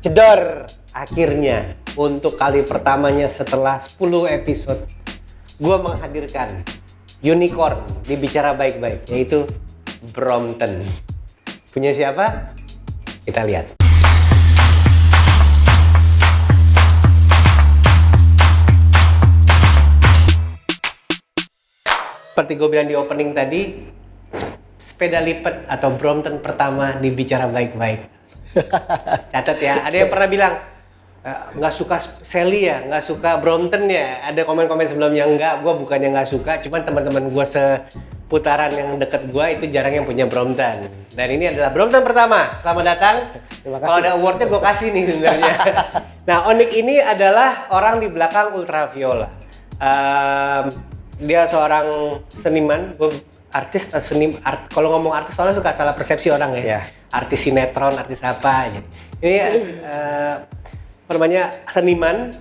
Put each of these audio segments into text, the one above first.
Jedor, akhirnya untuk kali pertamanya setelah 10 episode gue menghadirkan unicorn di Bicara Baik-Baik, yaitu Brompton. Punya siapa? Kita lihat. Seperti gue bilang di opening tadi, sepeda lipat atau Brompton pertama di Bicara Baik-Baik. Catat ya, ada yang pernah bilang nggak suka Sally ya, nggak suka Brompton ya. Ada komen-komen sebelumnya, enggak, gue bukannya nggak suka, cuman teman-teman gue seputaran yang deket gue itu jarang yang punya Brompton. Dan ini adalah Brompton pertama. Selamat datang. Kalau ada awardnya gue kasih nih sebenarnya. Nah, Onik ini adalah orang di belakang Ultraviola. Dia seorang seniman, artis, kalau ngomong artis soalnya suka salah persepsi orang ya. Yeah. Artis sinetron, artis apa aja. Ini namanya seniman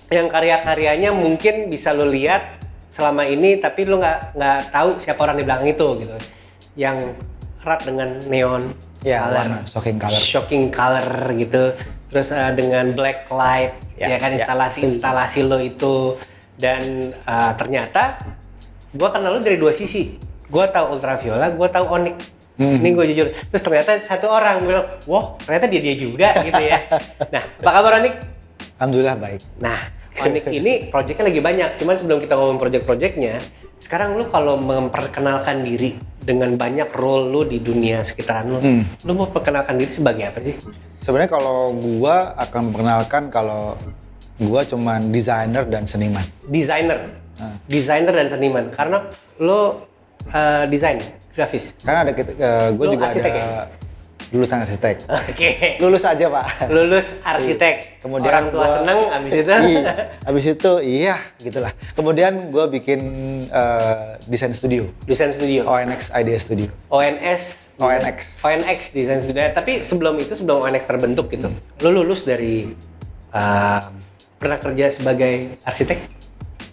yang karya-karyanya mungkin bisa lo lihat selama ini, tapi lo nggak tahu siapa orang di belakang itu gitu. Yang erat dengan neon, warna, shocking color gitu. Terus dengan black light, ya kan, instalasi lo itu. Dan ternyata gue kenal lo dari dua sisi. Gue tahu Ultraviola, gue tahu Onik. Ini gue jujur. Terus ternyata satu orang bilang, wah ternyata dia juga gitu ya. Nah, apa kabar Onik? Alhamdulillah baik. Nah, Onik ini proyeknya lagi banyak. Cuman sebelum kita ngomong proyek-proyeknya, sekarang lu kalau memperkenalkan diri dengan banyak role lu di dunia sekitaran lu, lu mau perkenalkan diri sebagai apa sih? Sebenarnya kalau gue akan memperkenalkan kalau gue cuman desainer dan seniman. Desainer dan seniman. Karena lu desain grafis. Karena ada gue juga arsitek, ada ya? lulusan arsitek. Oke. Lulus aja Pak. Lulus arsitek. Kemudian orang tua seneng, abis itu? Abis itu iya gitulah. Kemudian gue bikin desain studio. Desain studio. ONX Idea Studio. ONX desain studio. Tapi sebelum ONX terbentuk gitu, lu lulus dari pernah kerja sebagai arsitek?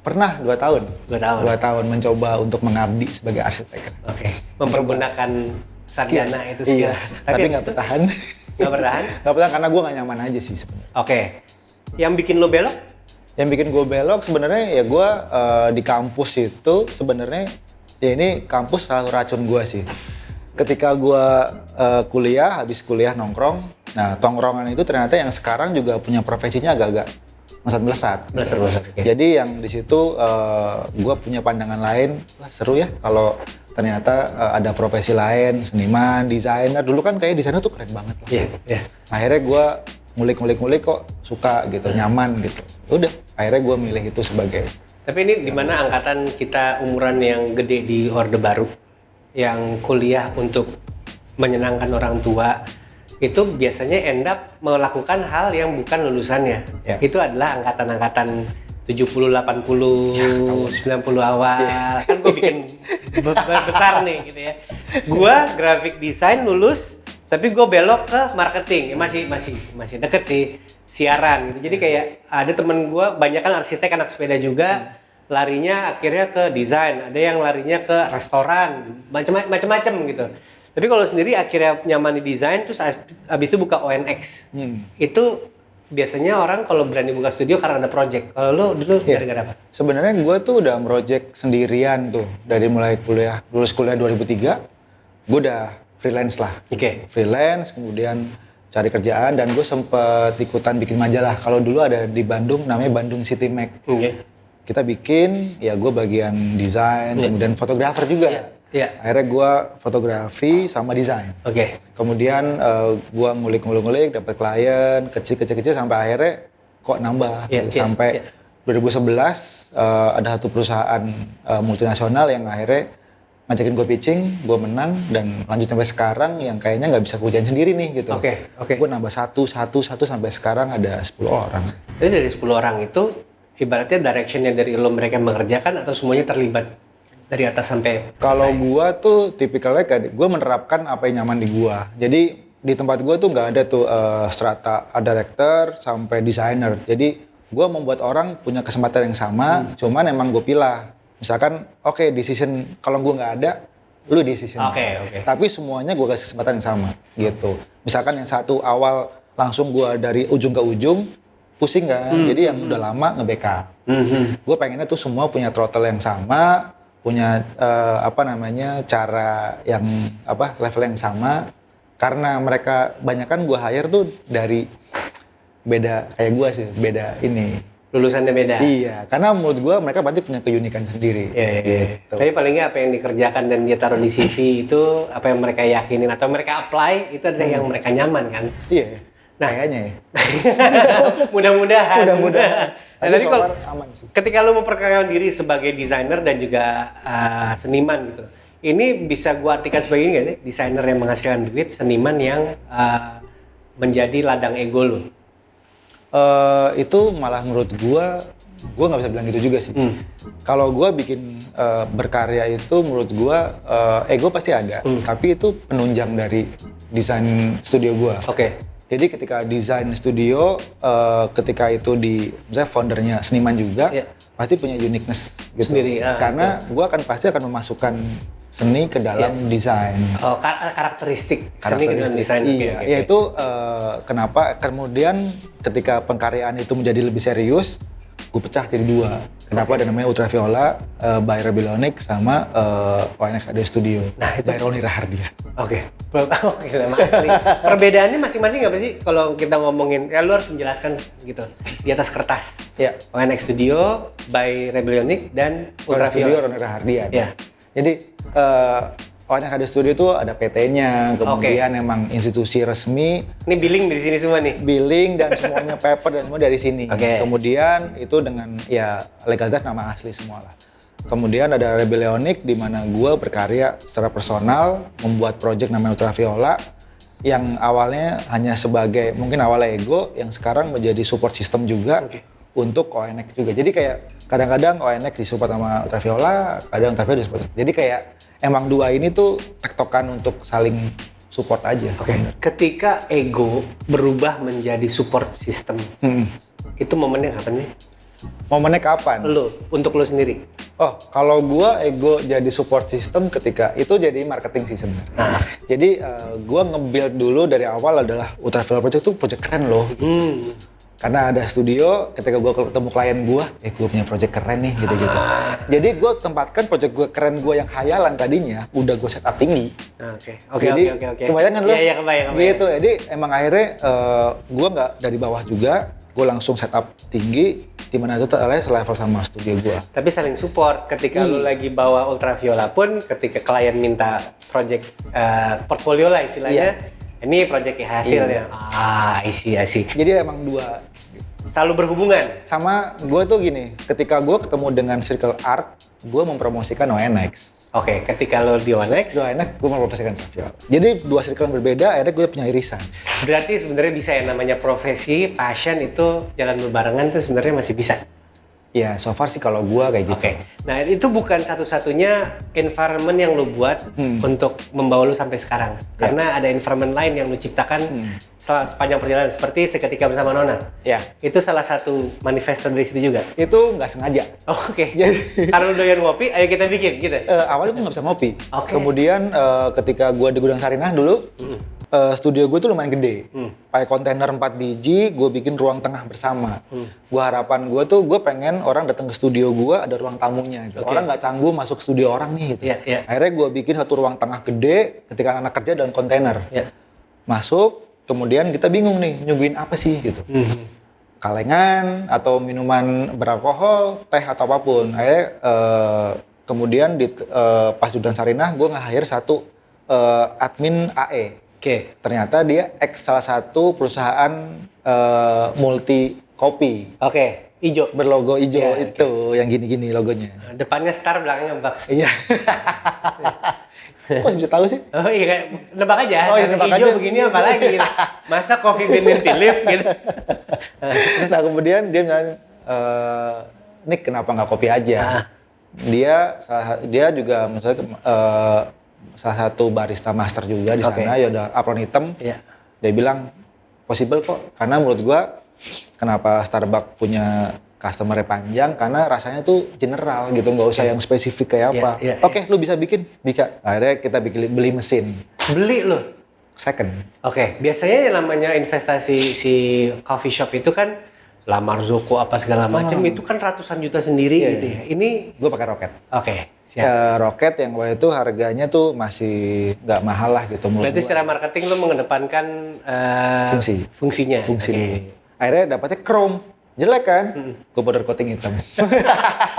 Pernah 2 tahun. 2 tahun. 2 tahun mencoba untuk mengabdi sebagai arsitek. Oke. Mempergunakan sarjana itu skill. Iya, tapi nggak bertahan. Nggak bertahan? Nggak bertahan karena gue nggak nyaman aja sih sebenarnya. Oke. Yang bikin lo belok? Yang bikin gue belok sebenarnya ya gue di kampus itu sebenarnya ya ini kampus selalu racun gue sih. Ketika gue habis kuliah nongkrong, nah tongkrongan itu ternyata yang sekarang juga punya profesinya agak-agak melesat. Okay. Jadi yang di situ gue punya pandangan lain, wah seru ya kalau ternyata ada profesi lain, seniman, desainer. Dulu kan kayak desainer tuh keren banget lah. Iya. Akhirnya gue ngulik kok suka gitu, nyaman gitu. Udah, akhirnya gue milih itu sebagai. Tapi ini di mana angkatan kita umuran yang gede di Orde Baru, yang kuliah untuk menyenangkan orang tua, itu biasanya end up melakukan hal yang bukan lulusannya. Ya. Itu adalah angkatan-angkatan 70, 80, 90 awal. Ya. Kan gue bikin besar nih gitu ya. Gue graphic design lulus, tapi gue belok ke marketing. Masih deket sih, siaran gitu. Jadi kayak ada temen gue, banyak kan arsitek, anak sepeda juga, larinya akhirnya ke desain. Ada yang larinya ke restoran, macam-macam gitu. Tapi kalau sendiri akhirnya nyaman di desain, terus abis itu buka ONX. Itu biasanya orang kalau berani buka studio karena ada project. Kalau lo dulu gara-gara apa? Sebenarnya gue tuh udah project sendirian tuh. Dari mulai lulus kuliah 2003, gue udah freelance lah. Freelance, kemudian cari kerjaan, dan gue sempet ikutan bikin majalah. Kalau dulu ada di Bandung, namanya Bandung City Mag. Kita bikin, ya gue bagian desain, kemudian fotografer juga. Akhirnya gue fotografi sama desain. Kemudian gue ngulik, dapat klien kecil sampai akhirnya kok nambah. Sampai 2011 ada satu perusahaan multinasional yang akhirnya ngajakin gue pitching, gue menang, dan lanjut sampai sekarang yang kayaknya nggak bisa kerjain sendiri nih gitu. Gue nambah satu sampai sekarang ada 10 orang. Jadi dari 10 orang itu ibaratnya directionnya dari lo mereka mengerjakan atau semuanya terlibat? Dari atas sampai kalau gua tuh tipikalnya kayak gua menerapkan apa yang nyaman di gua. Jadi di tempat gua tuh nggak ada tuh strata director sampai desainer. Jadi gua membuat orang punya kesempatan yang sama, cuman emang gua pilih. Misalkan decision kalau gua nggak ada, lu decision. Tapi semuanya gua kasih kesempatan yang sama gitu. Misalkan yang satu awal langsung gue dari ujung ke ujung pusing kan. Jadi yang udah lama nge-backup. Gue pengennya tuh semua punya throttle yang sama, punya cara yang level yang sama. Karena mereka banyak kan gue hire tuh dari beda kayak gue sih, beda ini. Lulusannya beda? Iya, karena menurut gue mereka pasti punya keunikan sendiri. Gitu. Tapi paling nggak apa yang dikerjakan dan dia taruh di CV itu, apa yang mereka yakinin atau mereka apply, itu adalah yang mereka nyaman kan? Iya, kayaknya ya. Mudah-mudahan. Nah, Tapi tadi kalau aman sih. ketika lo memperkenalkan diri sebagai desainer dan juga seniman gitu, ini bisa gue artikan sebagai ini nggak sih? Desainer yang menghasilkan duit, seniman yang menjadi ladang ego lo. Itu malah menurut gue nggak bisa bilang gitu juga sih. Kalau gue bikin berkarya itu menurut gue ego pasti ada, tapi itu penunjang dari desain studio gue. Oke. Jadi ketika desain studio, ketika itu misalnya foundernya seniman juga, pasti punya uniqueness gitu. Sendiri. Karena gue pasti akan memasukkan seni ke dalam desain. Oh, karakteristik seni ke dalam desain. Iya, yaitu kenapa kemudian ketika pengkaryaan itu menjadi lebih serius, gue pecah jadi dua. Kenapa ada namanya Ultraviola by Rebellionic sama ONX Audio Studio by Roni Rahardian. Oke, nama asli. Perbedaannya masing-masing apa sih kalau kita ngomongin? Ya lu harus menjelaskan gitu di atas kertas. Iya. ONX Studio by Rebellionic dan ONX Studio Ultraviola. Roni Rahardian. Iya. Jadi ONX Audio Studio itu ada PT-nya, kemudian emang institusi resmi. Ini billing dari sini semua nih? Billing dan semuanya paper dan semua dari sini. Kemudian itu dengan ya legalitas nama asli semua lah. Kemudian ada Rebellionic di mana gue berkarya secara personal, membuat project namanya Ultraviola yang awalnya hanya sebagai mungkin awalnya ego, yang sekarang menjadi support system juga untuk ONX juga. Jadi kayak kadang-kadang ONX disupport sama Ultraviola, kadang Ultraviola disupport. Jadi kayak emang dua ini tuh tektokan untuk saling support aja. Ketika ego berubah menjadi support system, itu momennya kapan nih? Momennya kapan? Untuk lu sendiri? Oh, kalau gua ego jadi support system ketika itu jadi marketing sih sebenarnya. Jadi gua nge-build dulu dari awal adalah Ultraviola Project tuh project keren loh. Karena ada studio, ketika gue ketemu klien gue punya project keren nih, gitu-gitu. Jadi gue tempatkan project gue keren gue yang khayalan tadinya, udah gue setup tinggi. Oke. Kebayang kan lo? Iya, kebayang. Gitu, jadi emang akhirnya gue nggak dari bawah juga, gue langsung setup tinggi, dimana itu selevel sama studio gue. Tapi saling support, ketika lu lagi bawa Ultraviola pun, ketika klien minta project portfolio lah istilahnya, ini project hasilnya. Isi. Jadi emang dua. Selalu berhubungan? Sama gue tuh gini, ketika gue ketemu dengan Circle Art, gue mempromosikan ONX. Oke, ketika lo di ONX? Di ONX, gue mempromosikan Ultraviola. Jadi dua circle yang berbeda, akhirnya gue punya irisan. Berarti sebenarnya bisa ya, namanya profesi, passion itu jalan berbarengan tuh sebenarnya masih bisa? Ya, so far sih kalau gue kayak gitu. Nah itu bukan satu-satunya environment yang lo buat untuk membawa lo sampai sekarang. Karena ada environment lain yang lo ciptakan sepanjang perjalanan. Seperti Seketika Bersama Nona. Itu salah satu manifesto dari situ juga? Itu nggak sengaja. Jadi karena lo doyan ngopi, ayo kita bikin gitu? Awalnya gue nggak bisa ngopi. Kemudian ketika gue di Gudang Sarinah dulu, studio gue tuh lumayan gede. Pakai kontainer 4 biji, gue bikin ruang tengah bersama. Harapan gue tuh, gue pengen orang datang ke studio gue ada ruang tamunya. Gitu. Orang nggak canggung masuk studio orang nih. Gitu. Akhirnya gue bikin satu ruang tengah gede ketika anak kerja dalam kontainer. Masuk, kemudian kita bingung nih, nyuguhin apa sih gitu. Kalengan atau minuman beralkohol, teh atau apapun. Akhirnya kemudian pas Gudang Sarinah, gue nge-hire satu admin AE. Ternyata dia salah satu perusahaan multi kopi. Ijo. Berlogo ijo itu, yang gini-gini logonya. Depannya Star, belakangnya Bucks. Iya. Kok bisa tahu sih? Oh iya, nebak aja. Nebak ijo aja. Begini apa lagi gitu. Masa Coffee Bean & Philip gitu. Nah kemudian dia bilang, Nick kenapa nggak kopi aja? Dia juga misalnya salah satu barista master juga di sana, ya udah apron hitam. Dia bilang possible kok, karena menurut gua kenapa Starbucks punya customer panjang, karena rasanya tuh general gitu, nggak usah yang spesifik kayak apa. Oke, lu bisa bikin, bisa. Akhirnya kita beli mesin. Beli lo? second. Oke, biasanya yang namanya investasi si coffee shop itu kan lamar Zoko apa segala macam itu kan ratusan juta sendiri gitu ya. Ini gue pakai Rocket. Oke, siap. Rocket yang waktu itu harganya tuh masih nggak mahal lah gitu. Berarti secara marketing lo mengedepankan fungsinya. Fungsi. Akhirnya dapetnya chrome. Jelek kan? Gue border coating hitam.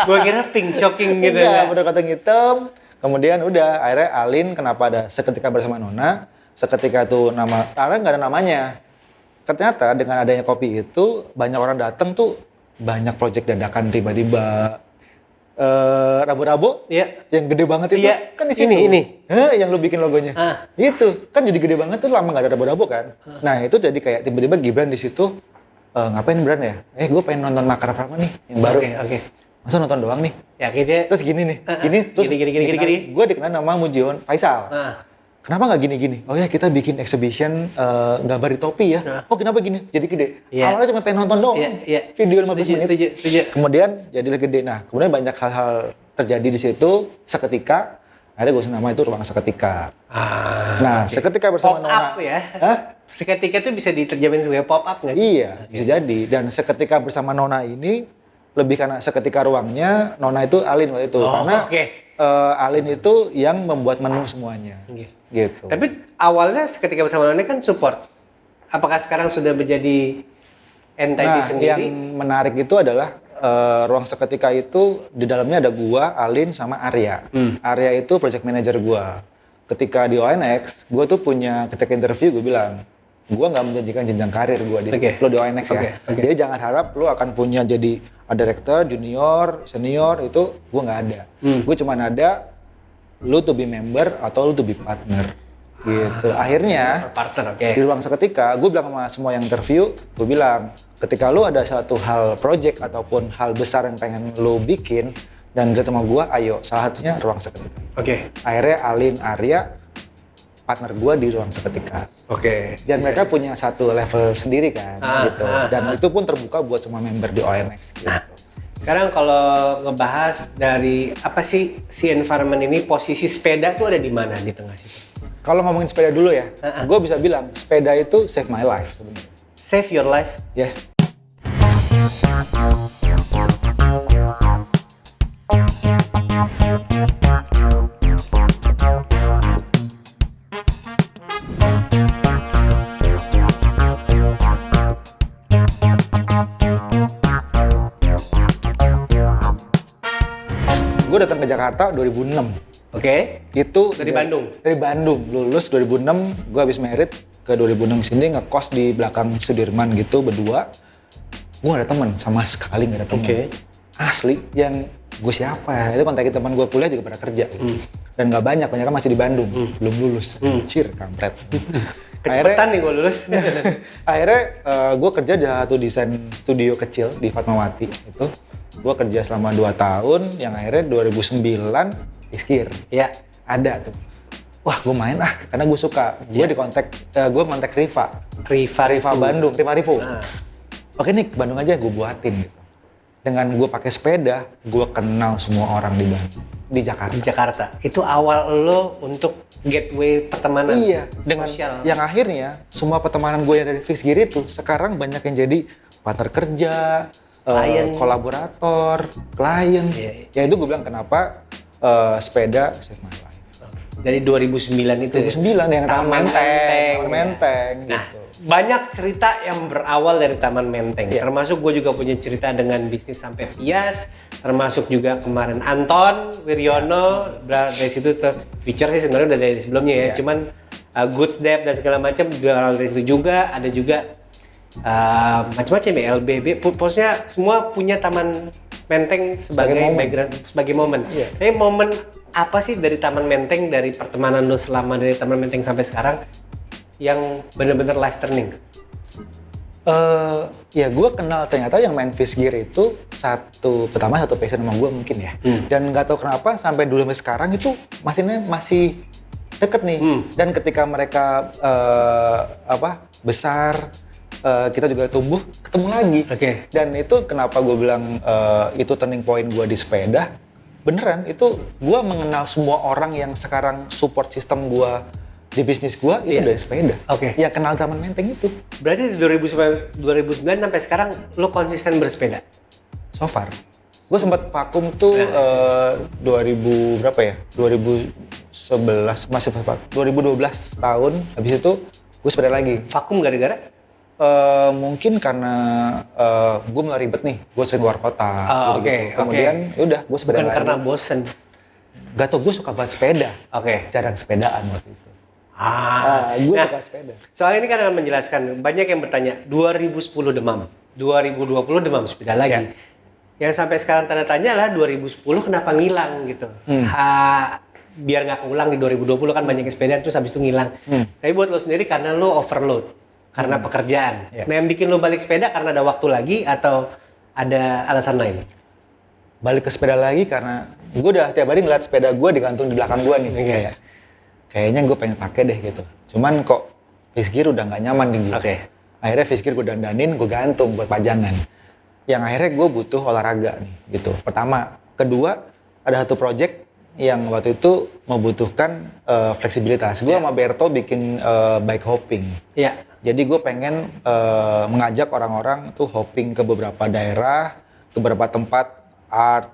Gue kira pink shocking gitu. Enggak, border coating hitam. Kemudian udah, akhirnya Alin kenapa ada Seketika Bersama Nona. Seketika tuh karena nggak ada namanya. Ternyata dengan adanya kopi itu, banyak orang datang tuh, banyak project dadakan tiba-tiba. Rabo-rabo yang gede banget itu kan di sini. Ini. Yang lu bikin logonya. Itu kan jadi gede banget tuh, lama nggak ada rabo-rabo kan. Nah itu jadi kayak tiba-tiba Gibran di situ. Ngapain Bran ya? Gue pengen nonton Makara Prama nih yang baru. Oke. Masa nonton doang nih? Ya dia. Terus gini nih, terus gini. Gue dikenal nama Mujion Faisal. Kenapa nggak gini? Oh ya kita bikin exhibition gambar di topi ya. Oh kenapa gini? Jadi gede. Awalnya cuma pengen nonton doang. Video 15 menit. Setuju. Kemudian jadilah gede. Nah kemudian banyak hal-hal terjadi di situ. Seketika. Akhirnya gue nama itu Ruang Seketika. Seketika bersama Nona. Pop up ya? Seketika itu bisa diterjemahin sebagai pop up nggak? Iya, bisa jadi. Dan Seketika Bersama Nona ini lebih karena seketika ruangnya, Nona itu Alin waktu itu. Karena Alin itu yang membuat menu semuanya. Gitu. Tapi awalnya Seketika Bersama Nona kan support. Apakah sekarang sudah menjadi entity sendiri? Yang menarik itu adalah Ruang Seketika itu di dalamnya ada gua, Alin, sama Arya. Arya itu project manager gua. Ketika di ONX, gua tuh ketika interview gue bilang, gua nggak menjanjikan jenjang karir gua lo di ONX ya. Jadi jangan harap lo akan punya jadi director, junior, senior, itu gua nggak ada. Gue cuma ada lo to be member atau lo to be partner. Gitu. Akhirnya di Ruang Seketika, gue bilang sama semua yang interview, gue bilang, ketika lu ada satu hal project ataupun hal besar yang pengen lu bikin dan ketemu gue, ayo, salah satunya Ruang Seketika. Akhirnya Alin, Arya, partner gue di Ruang Seketika. Dan mereka punya satu level sendiri kan, gitu. Dan itu pun terbuka buat semua member di ONX. Gitu. Sekarang kalau ngebahas dari apa sih si environment ini, posisi sepeda tuh ada di mana di tengah situ? Kalau ngomongin sepeda dulu ya, gue bisa bilang sepeda itu save my life sebenarnya. Save your life? Yes. Gue datang ke Jakarta 2006. Itu dari Bandung? Dari Bandung, lulus 2006, gue habis merit ke 2006 sini ngekos di belakang Sudirman gitu berdua. Gue gak ada teman, sama sekali gak ada teman. Asli, yang gue siapa ya? Itu kontakin teman gue kuliah juga pada kerja gitu. Dan gak banyak kan masih di Bandung, belum lulus. Cir, kampret. Kecepetan nih gue lulus. Akhirnya gue kerja di satu desain studio kecil di Fatmawati itu. Gue kerja selama 2 tahun, yang akhirnya 2009 Iskir. Iya. Ada tuh. Wah, gue main karena gue suka. Gue gue kontak Riva Bandung, Riva Rivo. Oke nih, ke Bandung aja gue buatin gitu. Dengan gue pakai sepeda, gue kenal semua orang di Bandung, di Jakarta. Itu awal lo untuk gateway pertemanan. Iya, dengan sosial. Yang akhirnya semua pertemanan gue yang dari Fixed Gear itu sekarang banyak yang jadi partner kerja, kolaborator, klien. Ya itu gue bilang kenapa sepeda save my life. Dari 2009 itu 2009 yang Taman Menteng nah, gitu. Banyak cerita yang berawal dari Taman Menteng. Termasuk gue juga punya cerita dengan bisnis sampai Pias. Termasuk juga kemarin Anton Wiryono. Dari situ feature sih sebenarnya udah dari sebelumnya ya. Cuman Goods Dev dan segala macam berawal dari situ juga. Ada juga macam-macam ya, LBB. Pokoknya semua punya Taman Menteng sebagai background, sebagai momen. Tapi momen apa sih dari Taman Menteng, dari pertemanan lo selama dari Taman Menteng sampai sekarang yang benar-benar life turning? Ya gue kenal ternyata yang main Fixed Gear itu satu passion sama gue mungkin ya. Dan nggak tahu kenapa sampai dulu sampai sekarang itu masih deket nih. Dan ketika mereka besar, kita juga tumbuh, ketemu lagi. Dan itu kenapa gue bilang itu turning point gue di sepeda. Beneran, itu gue mengenal semua orang yang sekarang support sistem gue di bisnis gue itu dari sepeda. Oke. Ya kenal Taman Menteng itu. Berarti di 2009 sampai sekarang lo konsisten bersepeda? So far. Gue sempat vakum tuh 2000 berapa ya? 2011 masih 2012 tahun. Habis itu gue sepeda lagi. Vakum gara-gara? Mungkin karena gue mulai ribet nih. Gue sering keluar kota. Oke. Kemudian yaudah gue sepeda Bukan lagi. karena bosen? Gak tau, gue suka banget sepeda. Oke. Jarang sepedaan waktu itu. Gue suka sepeda. Soal ini kan akan menjelaskan, banyak yang bertanya, 2010 demam, 2020 demam sepeda lagi. Yang sampai sekarang tanda tanya adalah 2010 kenapa ngilang gitu. Biar nggak keulang di 2020 kan banyak yang sepeda terus habis itu ngilang. Tapi buat lo sendiri karena lo overload, karena pekerjaan. Nah yang bikin lo balik sepeda karena ada waktu lagi atau ada alasan lain? Balik ke sepeda lagi karena gue udah tiap hari ngeliat sepeda gue digantung di belakang gue nih. Kayaknya gue pengen pakai deh gitu. Cuman kok face gear udah nggak nyaman nih gitu. Akhirnya face gear gue dandanin, gue gantung buat pajangan. Yang akhirnya gue butuh olahraga nih gitu. Pertama. Kedua, ada satu project yang waktu itu membutuhkan fleksibilitas. Gue sama Berto bikin bike hopping. Jadi gue pengen mengajak orang-orang tuh hopping ke beberapa daerah, ke beberapa tempat art,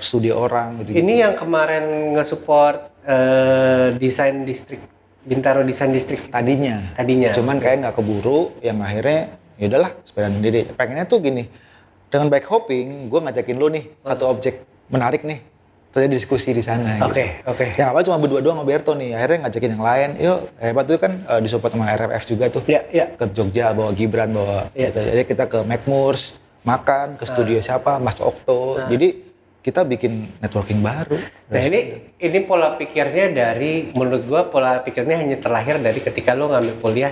studio orang gitu. Ini yang kemarin nge-support desain distrik, Bintaro Desain District. Tadinya. Cuman kayak nggak keburu, yang akhirnya ya udahlah sepeda sendiri. Pengennya tuh gini, dengan bike hopping, gue ngajakin lo nih satu objek menarik nih, terjadi diskusi di sana. Yang awal cuma berdua doang sama Berto nih, akhirnya ngajakin yang lain. Yuk, hebat tuh kan disupport sama RFF juga tuh. Ke Jogja, bawa Gibran, bawa. Gitu. Jadi kita ke Macmoors, makan, ke studio siapa, Mas Okto. Jadi kita bikin networking baru. Nah ini pola pikirnya dari, menurut gua pola pikirnya hanya terlahir dari ketika lo ngambil kuliah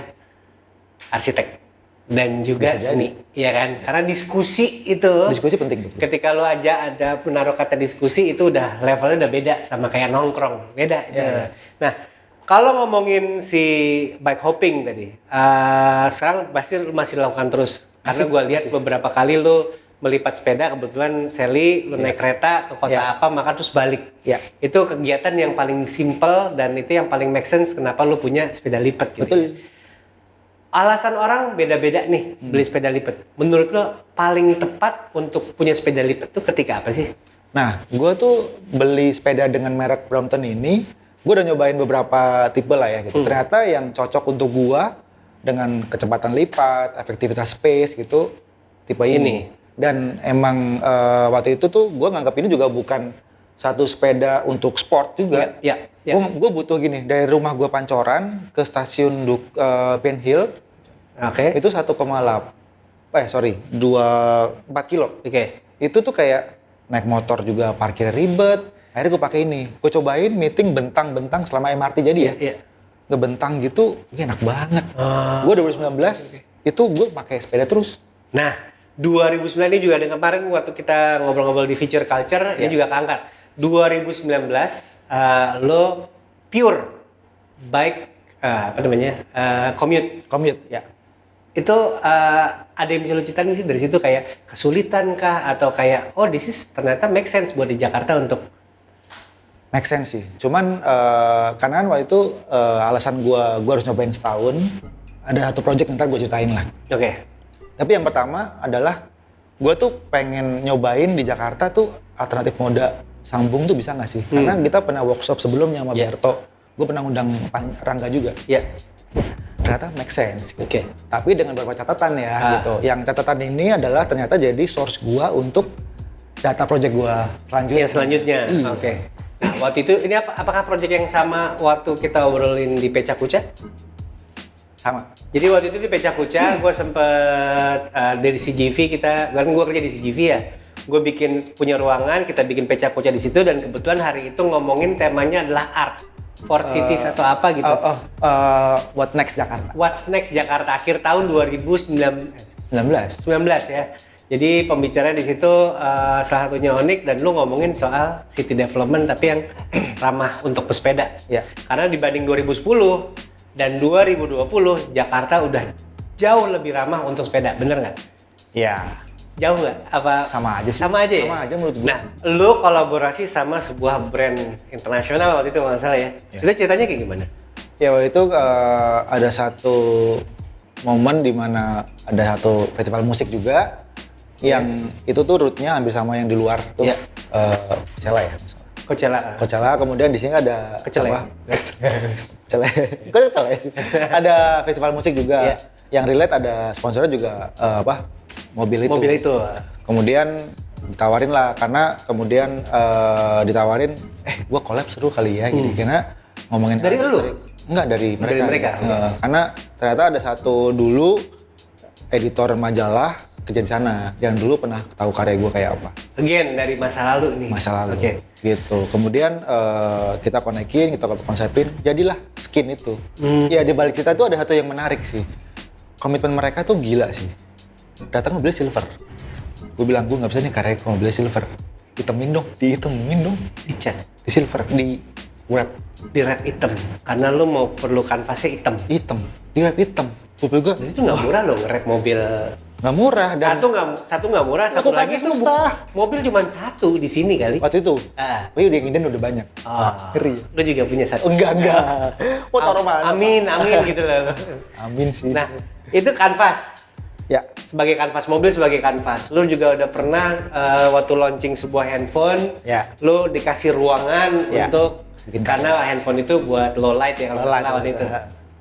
arsitek dan juga seni, ya kan? Karena diskusi itu. Diskusi penting betul. Ketika lo aja ada menaruh kata diskusi itu udah levelnya udah beda sama kayak nongkrong, beda. Nah kalau ngomongin si bike hopping tadi, sekarang pasti lo masih lakukan terus. Karena gua lihat beberapa kali lo melipat sepeda, kebetulan Sally lu naik kereta ke kota apa maka terus balik. Itu kegiatan yang paling simple dan itu yang paling make sense kenapa lu punya sepeda lipat gitu. Betul. Alasan orang beda-beda nih beli sepeda lipat. Menurut lo paling tepat untuk punya sepeda lipat tuh ketika apa sih? Nah, gue tuh beli sepeda dengan merek Brompton ini, gue udah nyobain beberapa tipe lah ya gitu. Ternyata yang cocok untuk gue dengan kecepatan lipat, efektivitas space gitu, tipe ini. Dan emang waktu itu tuh gue nganggap ini juga bukan satu sepeda untuk sport juga. Gue butuh gini, dari rumah gue Pancoran ke stasiun Pen Hill, itu 4 kilo. Itu tuh kayak naik motor juga parkir ribet. Akhirnya gue pakai ini. Gue cobain meeting bentang-bentang selama MRT jadi ngebentang gitu, enak banget. Gue 2019 itu gue pakai sepeda terus. Nah, 2009 ini juga dengan kemarin waktu kita ngobrol-ngobrol di Future Culture ini juga keangkat. 2019 lo pure bike commute ya. Itu ada yang bisa lo ceritain sih dari situ kayak kesulitan kah atau kayak this is ternyata make sense buat di Jakarta untuk make sense sih. Cuman karena waktu itu alasan gua harus nyobain setahun, ada satu project ntar gue ceritain lah. Tapi yang pertama adalah gue tuh pengen nyobain di Jakarta tuh alternatif moda sambung tuh bisa nggak sih? Karena kita pernah workshop sebelumnya sama Berto, gue pernah undang Rangga juga. Ternyata make sense. Tapi dengan beberapa catatan ya gitu. Yang catatan ini adalah ternyata jadi source gue untuk data project gue selanjutnya. Nah, waktu itu ini apakah project yang sama waktu kita obrolin di Peca Kuca? Sama. Jadi waktu itu di Peca Kuca, gue sempet dari CGV kan gue kerja di CGV ya. Gue punya ruangan, kita bikin Peca Kuca di situ dan kebetulan hari itu ngomongin temanya adalah art for cities atau apa gitu. What next Jakarta? What's next Jakarta akhir tahun 2019 ya. Jadi pembicara di situ salah satunya Onik dan lu ngomongin soal city development tapi yang ramah untuk pesepeda. Karena dibanding 2010 dan 2020 Jakarta udah jauh lebih ramah untuk sepeda, bener nggak? Jauh nggak? Apa? Sama aja sih. Sama aja ya? Sama aja menurut gue. Nah, lu kolaborasi sama sebuah brand internasional waktu itu nggak salah ya? Itu ceritanya kayak gimana? Ya waktu itu ada satu momen di mana ada satu festival musik juga yang itu tuh route-nya hampir sama yang di luar tuh. Coachella ya. Coachella, kemudian di sini ada Coachella. Coachella sih. Ada festival musik juga. Yang relate ada sponsornya juga mobil itu. Kemudian ditawarin lah karena kemudian ditawarin gua collab seru kali ya gitu. Karena ngomongin dari lu? Enggak, dari mereka. Karena ternyata ada satu dulu editor majalah kerja di sana yang dulu pernah tahu karya gue kayak apa. Again dari masa lalu nih. Masa lalu. Gitu. Kemudian kita konekin, kita konsepin, jadilah skin itu. Ya di balik cerita itu ada satu yang menarik sih. Komitmen mereka tuh gila sih. Datang mobil silver. Gue bilang gue nggak bisa nih karya mobil silver. Ditemin dong, dicat, di silver, di wrap. Di wrap hitam. Karena lu mau perlu kanvasnya hitam. Di wrap hitam. Gue juga. Itu nggak murah loh nge-wrap mobil. Nggak murah dan satu nggak murah, satu lagi susah. Mobil cuma satu di sini kali. Waktu itu. Udah nginden udah banyak. Ngeri. Lu juga punya satu. Enggak. Mau taruh mana? Amin gitu loh. Amin sih. Nah, itu kanvas. Ya. Sebagai kanvas mobil, sebagai kanvas. Lu juga udah pernah waktu launching sebuah handphone, lu dikasih ruangan untuk karena handphone itu buat low light ya kalau waktu itu.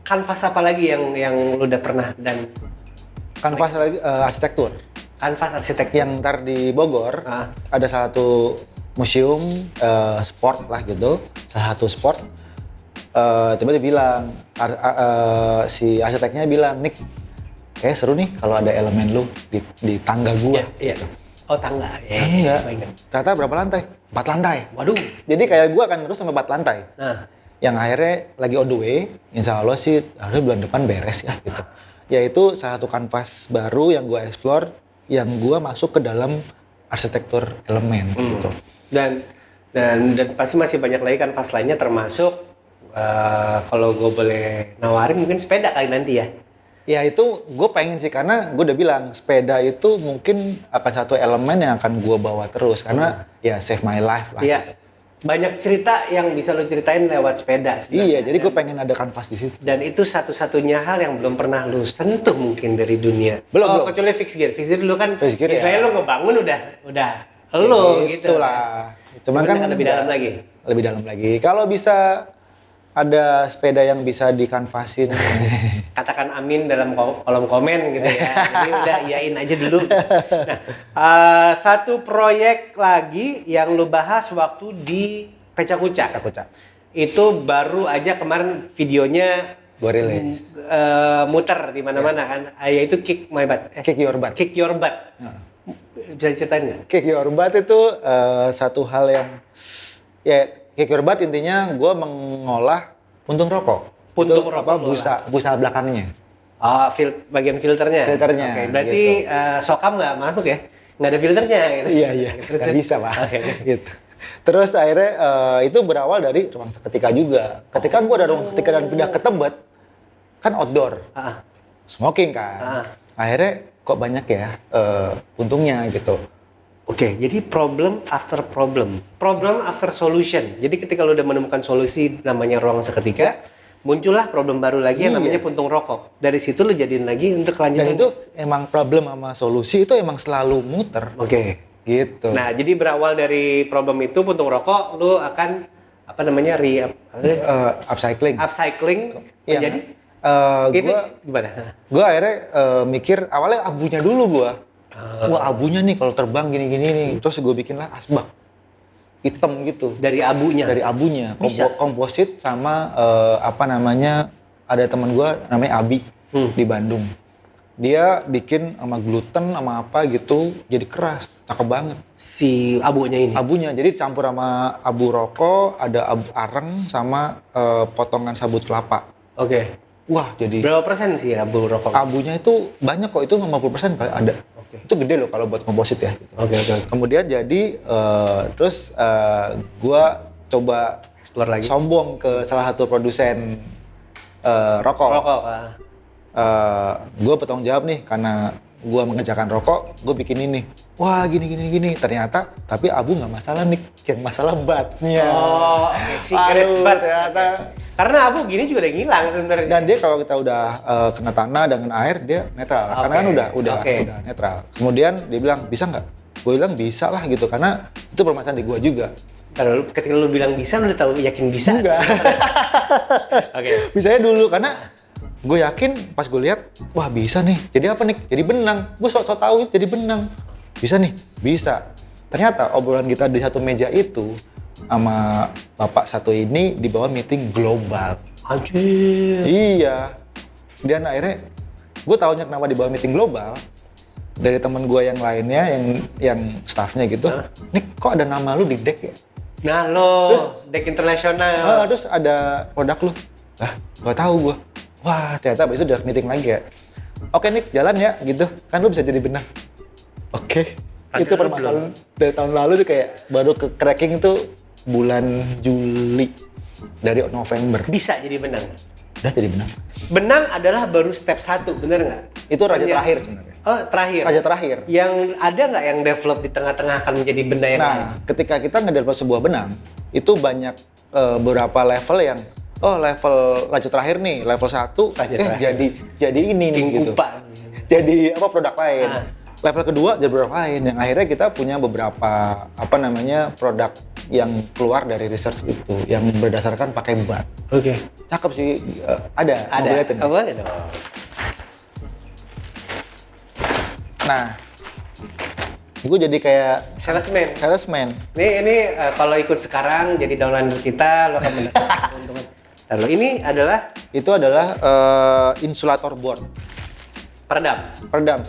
Kanvas apa lagi yang lu udah pernah dan kanvas lagi arsitektur. Kanvas arsitektur. Yang ntar di Bogor ada salah satu museum sport lah gitu, salah satu sport. Tiba-tiba bilang si arsiteknya bilang, Nick, kayak seru nih kalau ada elemen lu di tangga gua. Iya. Oh tangga. Iya. Ternyata berapa lantai? 4 lantai. Waduh. Jadi kayak gua akan terus sampai 4 lantai. Nah. Yang akhirnya lagi on the way, insya Allah sih harusnya bulan depan beres ya gitu. Yaitu salah satu kanvas baru yang gue explore, yang gue masuk ke dalam arsitektur elemen gitu. Dan pasti masih banyak lagi kanvas lainnya termasuk kalau gue boleh nawarin mungkin sepeda kali nanti ya. Ya itu gue pengen sih karena gue udah bilang sepeda itu mungkin akan satu elemen yang akan gue bawa terus karena ya save my life lah. Iya. Banyak cerita yang bisa lo ceritain lewat sepeda sebenarnya. Iya, jadi gue pengen ada kanvas di situ. Dan itu satu-satunya hal yang belum pernah lo sentuh mungkin dari dunia. Belum. Kecuali fixed gear. Fixed gear dulu kan istilahnya lo ngebangun udah lo gitu. Itulah. Cuman kan lebih dalam lagi. Lebih dalam lagi. Kalau bisa ada sepeda yang bisa dikanvasin. Katakan amin dalam kolom komen gitu ya. Jadi udah iyain aja dulu. Nah, satu proyek lagi yang lu bahas waktu di Peca Kuca. Itu baru aja kemarin videonya gue rilis. Muter di mana-mana kan. Yaitu Kick My Butt. Kick Your Butt. Kick Your Butt. Bisa ceritain nggak? Kick Your Butt itu satu hal yang Kick Your Butt intinya gue mengolah puntung rokok. Puntung rokok busa belakangnya. Bagian filternya. Oke, berarti gitu. Sokam nggak masuk ya? Nggak ada filternya gitu. Iya. Nggak bisa Pak. Gitu. Terus akhirnya itu berawal dari ruang seketika juga. Ketika gue ada ruang seketika dan pindah ke Tebet, kan outdoor. Smoking kan. Akhirnya kok banyak ya puntungnya gitu. Oke, jadi problem after solution. Jadi ketika lo udah menemukan solusi namanya ruang seketika, muncullah problem baru lagi yang namanya puntung rokok. Dari situ lo jadiin lagi untuk kelanjutan. Dan itu emang problem sama solusi itu emang selalu muter. Oke. Gitu. Nah, jadi berawal dari problem itu puntung rokok, lo akan upcycling. Iya. Jadi itu gimana? Gue akhirnya mikir awalnya abunya dulu gue. Wah abunya nih kalau terbang gini-gini nih. Terus gue bikinlah asbak hitam gitu. Dari abunya? Dari abunya. Komposit sama ada teman gue namanya Abi di Bandung. Dia bikin sama gluten sama apa gitu jadi keras. Cakep banget. Si abunya ini? Abunya. Jadi campur sama abu rokok, ada abu areng sama potongan sabut kelapa. Oke. Wah jadi... Berapa persen sih abu rokok? Abunya itu banyak kok, itu 50% kali ada. Itu gede loh kalau buat komposit ya. Gitu. Oke. Kemudian jadi terus gue coba explore lagi. Sombong ke salah satu produsen rokok. Rokok. Gue bertanggung jawab nih karena gue mengerjakan rokok, gue bikin ini. Wah gini. Ternyata, tapi abu nggak masalah nih, yang masalah batnya. Oh, cigarette butt ternyata. Karena abu gini juga udah ngilang sebenarnya. Dan dia kalau kita udah kena tanah dengan air, dia netral. Karena kan udah netral. Kemudian dia bilang, bisa nggak? Gue bilang bisa lah gitu, karena itu permasalahan di gue juga. Lalu ketika lu bilang bisa, lu udah tahu yakin bisa? Enggak. Bisanya dulu, karena gue yakin pas gue lihat, wah bisa nih. Jadi apa nih? Jadi benang. Gue sok tahu jadi benang. Bisa nih? Bisa. Ternyata obrolan kita di satu meja itu sama bapak satu ini di bawah meeting global. Anjir. Iya. Dan akhirnya gue taunya kenapa di bawah meeting global dari temen gue yang lainnya, yang staffnya gitu. Nih kok ada nama lu di deck ya? Nah lo, terus deck internasional. Terus ada produk lu. Gak tahu gue. Wah, ternyata abis itu udah meeting lagi ya. Oke Nick, jalan ya gitu. Kan lu bisa jadi benang. Oke. Itu permasalahan dari tahun lalu tuh kayak baru ke cracking itu bulan Juli dari November. Bisa jadi benang. Udah jadi benang. Benang adalah baru step 1, bener nggak? Itu raja terakhir sebenarnya. Oh, terakhir. Raja terakhir. Yang ada nggak yang develop di tengah-tengah akan menjadi benda yang lain? Ketika kita ngedevelop sebuah benang, itu banyak beberapa level yang level raja terakhir nih, level 1 jadi ini nih gitu. Jadi produk lain. Level kedua jadi produk lain yang akhirnya kita punya beberapa produk yang keluar dari research itu yang berdasarkan pakai bat. Oke. Cakep sih, ada. Boleh dong. Nah, gue jadi kayak salesman. Ini kalau ikut sekarang jadi downloader kita, lo akan mendapatkan keuntungan. Lalu ini adalah? Itu adalah insulator board. Peredam 100%.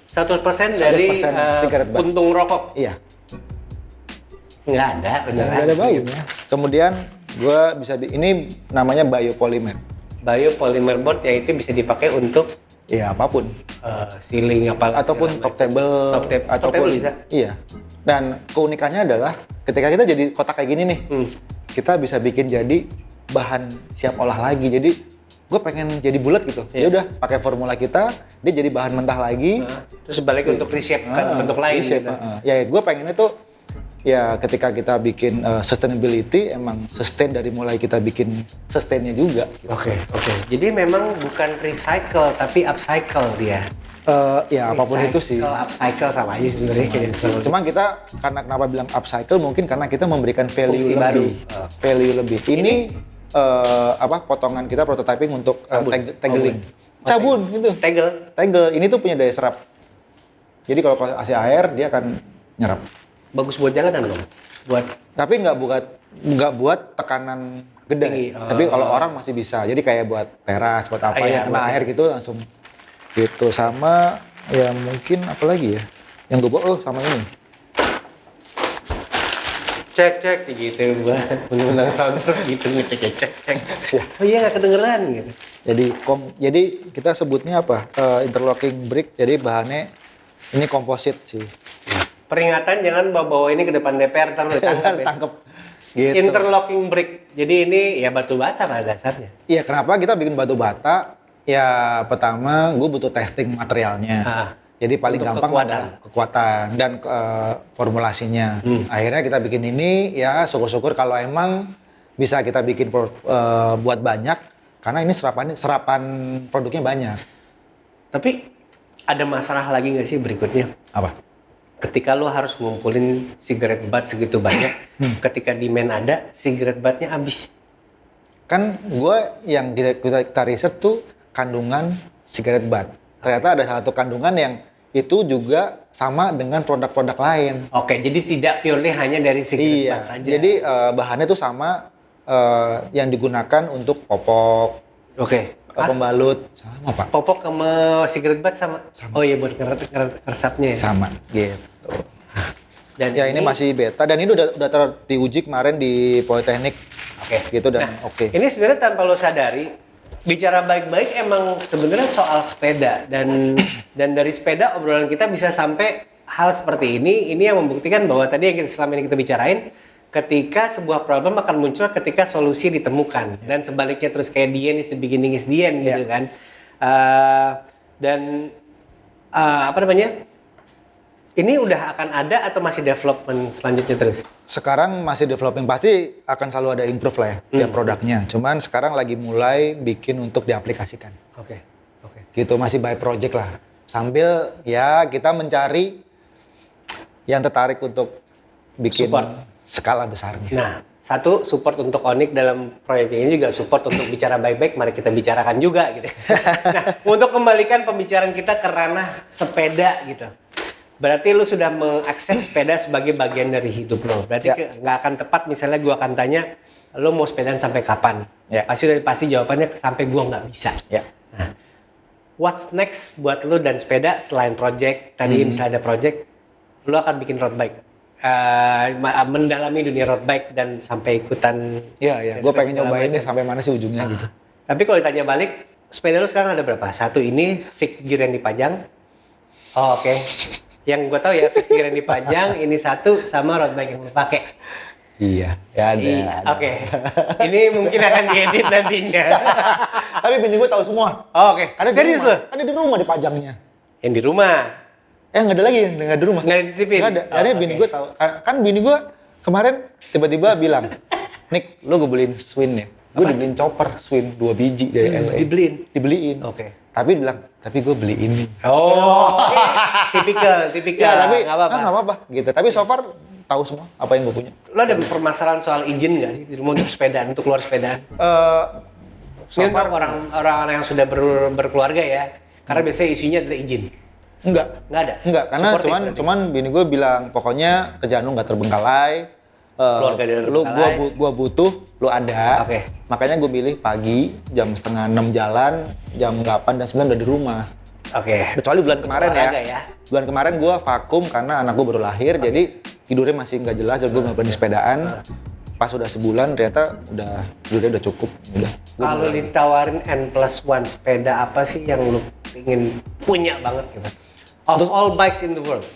100% dari puntung rokok? Iya. Nggak ada, beneran. Nggak ada baunya. Kemudian gue ini namanya biopolymer. Biopolymer board yaitu bisa dipakai untuk? Ya apapun. Ceiling ataupun top table. Top table bisa? Iya. Dan keunikannya adalah ketika kita jadi kotak kayak gini nih, kita bisa bikin jadi bahan siap olah lagi. Jadi gue pengen jadi bulat gitu. Ya udah pakai formula kita, dia jadi bahan mentah lagi. Terus balik untuk reshape kan bentuk lain. Gitu. Ya gue pengennya tuh ya ketika kita bikin sustainability, emang sustain dari mulai kita bikin sustainnya juga. Gitu. Oke. Jadi memang bukan recycle tapi upcycle dia. Ya apapun itu sih. Upcycle sama aja sebenarnya. Cuma kita kenapa bilang upcycle mungkin karena kita memberikan value lebih. Value lebih. Ini potongan kita prototyping untuk tagging. Cabun gitu. Tegel. Ini tuh punya daya serap. Jadi kalau kasih air dia akan nyerap. Bagus buat jalanan dong. Tapi nggak buat tekanan gede. Tapi kalau orang masih bisa. Jadi kayak buat teras, buat apa ya kena air gitu langsung gitu. Sama ya mungkin apa lagi ya? Yang gue bawa sama ini. Cek gitu buat mengundang sounder gitu ngecek. Oh iya nggak kedengeran gitu. Jadi kita sebutnya apa? Interlocking brick. Jadi bahannya ini komposit sih. Peringatan jangan bawa ini ke depan DPR ntar tangkep. Gitu. Interlocking brick. Jadi ini ya batu bata pada dasarnya. Iya, kenapa kita bikin batu bata? Ya pertama gue butuh testing materialnya. Jadi paling untuk gampang adalah kekuatan dan formulasinya. Akhirnya kita bikin ini ya syukur-syukur kalau emang bisa kita bikin buat banyak karena ini serapan produknya banyak. Tapi ada masalah lagi nggak sih berikutnya? Apa? Ketika lo harus ngumpulin cigarette butt segitu banyak, ketika demand ada, cigarette butt-nya habis. Kan gue yang kita riset tuh kandungan cigarette butt. Ternyata ada satu kandungan yang itu juga sama dengan produk-produk lain. Oke, jadi tidak purely hanya dari cigarette butt saja. Jadi bahannya tuh sama yang digunakan untuk popok. Oke. Pembalut sama Pak. Popok sama cigarette butt sama? Oh iya buat ngeresapnya ya? Sama gitu. Dan ya ini masih beta dan ini udah diuji kemarin di Politeknik. Gitu dan Ini sebenarnya tanpa lo sadari, bicara baik-baik emang sebenarnya soal sepeda dan dari sepeda obrolan kita bisa sampai hal seperti ini yang membuktikan bahwa tadi yang selama ini kita bicarain, ketika sebuah problem akan muncul ketika solusi ditemukan dan sebaliknya terus kayak the end is the beginning is the end gitu kan. Dan apa namanya? Ini udah akan ada atau masih development selanjutnya terus? Sekarang masih developing, pasti akan selalu ada improve lah ya tiap produknya. Cuman sekarang lagi mulai bikin untuk diaplikasikan. Oke. Gitu, masih by project lah. Sambil ya kita mencari yang tertarik untuk bikin Support. skala besarnya. Nah, satu support untuk Onyx dalam proyek ini juga support untuk bicara baik-baik, mari kita bicarakan juga gitu. Nah, untuk kembalikan pembicaraan kita ke ranah sepeda gitu. Berarti lu sudah mengakses sepeda sebagai bagian dari hidup lo. Berarti nggak akan tepat misalnya gua akan tanya, lu mau sepedaan sampai kapan? Ya. Pasti jawabannya sampai gua nggak bisa. Ya. Nah, what's next buat lu dan sepeda selain project? Tadi misalnya ada project, lu akan bikin road bike. Mendalami dunia road bike dan sampai ikutan. Iya. Gue pengen nyobain deh sampai mana sih ujungnya gitu. Tapi kalau ditanya balik, sepeda lu sekarang ada berapa? Satu ini fixed gear yang dipajang. Oh, oke. Yang gue tahu ya fixed gear yang dipajang, ini satu sama road bike yang lu pakai. Iya, ya ada. Oke. Ini mungkin akan diedit nantinya. Tapi bini gue tahu semua. Oh, oke. Serius lo? Ada di rumah dipajangnya. Yang di rumah. Nggak ada lagi, nggak di rumah. Nggak dititipin? Nggak ada. Jadi bini gue tahu. Kan bini gue kemarin tiba-tiba bilang, Nick, lo gue beliin Swin ya. Gue dibeliin chopper Swin 2 biji dari LA. Dibeliin. Oke. Tapi dia bilang, tapi gue beli ini. Oh, tipikal. Ya, tapi nggak apa-apa. Nggak apa-apa gitu. Tapi so far tahu semua apa yang gue punya. Lo ada permasalahan soal izin nggak sih di rumah untuk sepedaan, untuk keluar sepedaan? So Ini far untuk orang yang sudah berkeluarga ya. Karena biasanya isunya adalah izin. enggak. Nggak ada? Enggak, karena Supportive cuman bini gue bilang, pokoknya kerjaan lu nggak terbengkalai. Keluarga dari lu terbengkalai. gua butuh, lu ada. Oke. Makanya gue pilih pagi, jam 5:30 jalan, jam 8 dan 9 udah di rumah. Oke. Kecuali bulan kemarin Olahraga ya. Bulan kemarin gue vakum karena anak gue baru lahir, jadi tidurnya masih nggak jelas, jadi gue nggak berani sepedaan. Pas udah sebulan ternyata tidurnya udah cukup. Udah. Kalau ditawarin N+1 sepeda apa sih yang lu ingin punya banget gitu? Of all bikes in the world.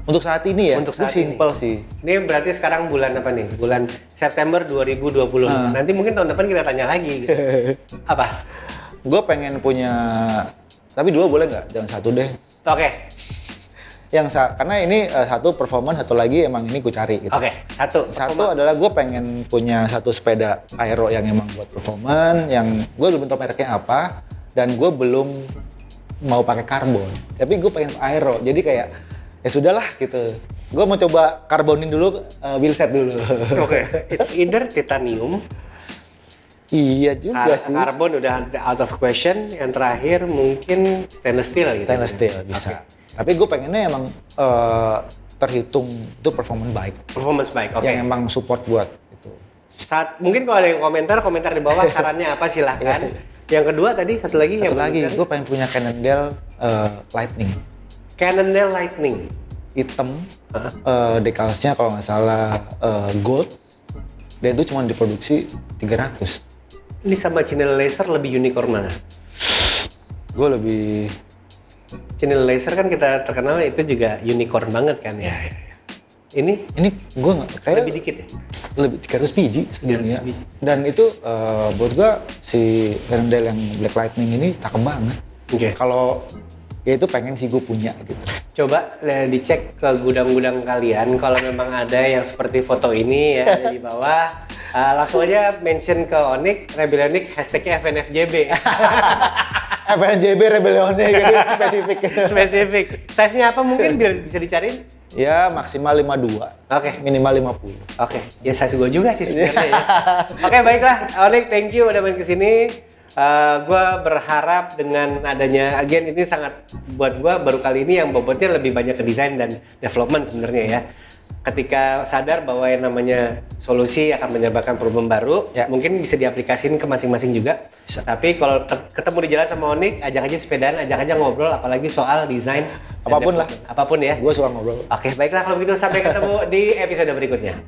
Untuk saat ini ya, Untuk saat simple sih. Ini berarti sekarang bulan apa nih? Bulan September 2020. Nanti mungkin tahun depan kita tanya lagi. Gitu. Apa? Gue pengen punya, tapi dua boleh nggak? Jangan satu deh. Oke. Karena ini satu performance, satu lagi emang ini gue cari gitu. Oke. Satu adalah gue pengen punya satu sepeda aero yang emang buat performance, yang gue belum tahu mereknya apa, dan gue belum mau pakai karbon. Tapi gue pengen aero, jadi kayak ya sudahlah gitu. Gue mau coba karbonin dulu, wheelset dulu. Oke. It's either titanium. Iya juga sih. Karbon udah out of question. Yang terakhir mungkin stainless steel gitu. Stainless steel bisa. Tapi gue pengennya emang terhitung itu performance bike. Performance bike, oke. Yang emang support buat itu. Mungkin kalau ada yang komentar di bawah sarannya apa silahkan. Yang kedua tadi satu lagi gue pengen punya Cannondale Lightning. Cannondale Lightning. Hitam, decalsnya kalau nggak salah gold. Dan itu cuma diproduksi 300. Ini sama Chinel Laser lebih unicorn mana? Gue lebih... Chinel Laser kan kita terkenal itu juga unicorn banget kan ya. Ini gue nggak kayak lebih dikit ya? Lebih 300 biji sedunia. 300 biji. Dan itu buat gue si Cannondale yang Black Lightning ini cakep banget. Oke. Kalau ya itu pengen sih gue punya gitu. Coba dicek ke gudang-gudang kalian kalau memang ada yang seperti foto ini ya ada di bawah. Langsung aja mention ke Onyx, Rebellionic, hashtagnya FNFJB. FNJB Rebellione gitu Spesifik. Size-nya apa mungkin biar bisa dicariin? Ya maksimal 52. Oke. Minimal 50. Oke. Ya size gue juga sih sebenarnya ya. Oke, baiklah. Onyx, thank you udah main kesini. Gue berharap dengan adanya, again ini sangat buat gue baru kali ini yang bobotnya lebih banyak ke desain dan development sebenarnya ya. Ketika sadar bahwa yang namanya solusi akan menyebabkan problem baru, ya. Mungkin bisa diaplikasiin ke masing-masing juga. Bisa. Tapi kalau ketemu di jalan sama Onyx, ajak aja sepedaan, ajak aja ngobrol, apalagi soal desain. Apapun lah. Apapun ya. Gue suka ngobrol. Oke, baiklah kalau begitu sampai ketemu di episode berikutnya.